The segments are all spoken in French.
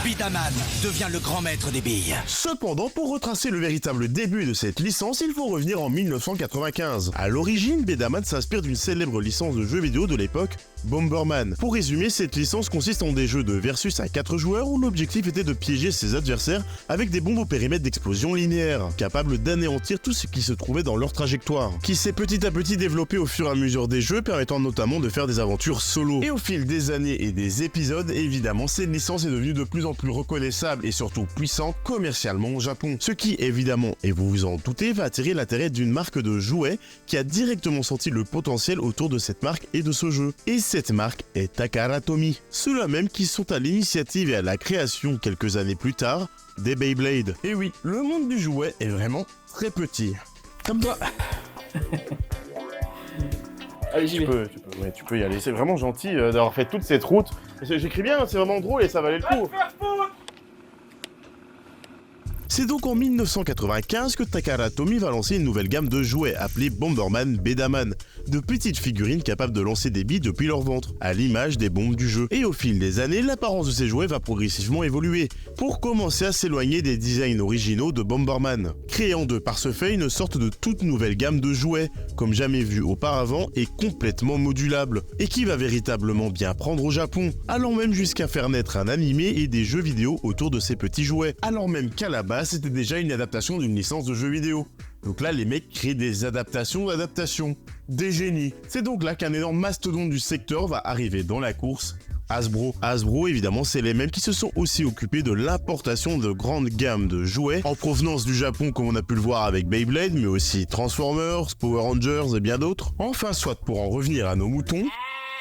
Bidaman devient le grand maître des billes. Cependant, pour retracer le véritable début de cette licence, il faut revenir en 1995. À l'origine, Bidaman s'inspire d'une célèbre licence de jeux vidéo de l'époque, Bomberman. Pour résumer, cette licence consiste en des jeux de versus à 4 joueurs où l'objectif était de piéger ses adversaires avec des bombes au périmètre d'explosion linéaire, capables d'anéantir tout ce qui se trouvait dans leur trajectoire, qui s'est petit à petit développé au fur et à mesure des jeux, permettant notamment de faire des aventures solo. Et au fil des années et des épisodes, évidemment, cette licence est devenue de plus en plus reconnaissable et surtout puissante commercialement au Japon. Ce qui, évidemment, et vous vous en doutez, va attirer l'intérêt d'une marque de jouets qui a directement senti le potentiel autour de cette marque et de ce jeu. Et cette marque est Takara Tomy, ceux-là même qui sont à l'initiative et à la création quelques années plus tard des Beyblade. Et oui, le monde du jouet est vraiment très petit. Comme toi. Allez, j'y vais. Tu peux y aller. C'est vraiment gentil d'avoir fait toute cette route. J'écris bien, c'est vraiment drôle et ça valait le coup. C'est donc en 1995 que Takara Tomy va lancer une nouvelle gamme de jouets appelée Bomberman Bidaman, de petites figurines capables de lancer des billes depuis leur ventre, à l'image des bombes du jeu. Et au fil des années, l'apparence de ces jouets va progressivement évoluer, pour commencer à s'éloigner des designs originaux de Bomberman, créant de par ce fait une sorte de toute nouvelle gamme de jouets, comme jamais vu auparavant et complètement modulable, et qui va véritablement bien prendre au Japon, allant même jusqu'à faire naître un animé et des jeux vidéo autour de ces petits jouets, alors même qu'à la base c'était déjà une adaptation d'une licence de jeux vidéo. Donc là les mecs créent des adaptations d'adaptations, des génies. C'est donc là qu'un énorme mastodonte du secteur va arriver dans la course, Hasbro. Hasbro, évidemment, c'est les mêmes qui se sont aussi occupés de l'importation de grandes gammes de jouets en provenance du Japon, comme on a pu le voir avec Beyblade, mais aussi Transformers, Power Rangers et bien d'autres. Enfin, soit pour en revenir à nos moutons,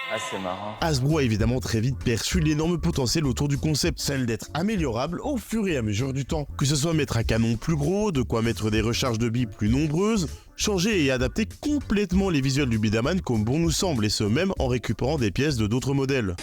Ah, c'est marrant. Hasbro a évidemment très vite perçu l'énorme potentiel autour du concept, celle d'être améliorable au fur et à mesure du temps. Que ce soit mettre un canon plus gros, de quoi mettre des recharges de billes plus nombreuses, changer et adapter complètement les visuels du Bidaman comme bon nous semble, et ce même en récupérant des pièces de d'autres modèles.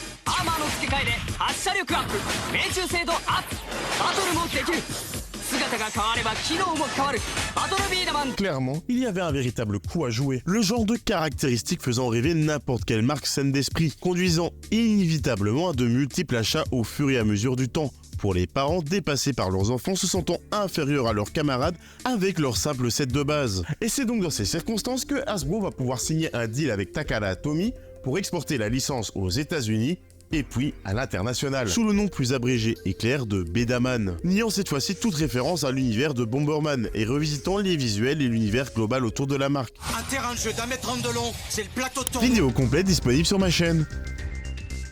Clairement, il y avait un véritable coup à jouer, le genre de caractéristiques faisant rêver n'importe quelle marque saine d'esprit, conduisant inévitablement à de multiples achats au fur et à mesure du temps, pour les parents dépassés par leurs enfants se sentant inférieurs à leurs camarades avec leur simple set de base. Et c'est donc dans ces circonstances que Hasbro va pouvoir signer un deal avec Takara Tomy pour exporter la licence aux États-Unis et puis à l'international, sous le nom plus abrégé et clair de Bidaman, niant cette fois-ci toute référence à l'univers de Bomberman et revisitant les visuels et l'univers global autour de la marque. Un terrain de jeu d'1 m 30 de long, c'est le plateau de tournoi. Vidéo complète disponible sur ma chaîne.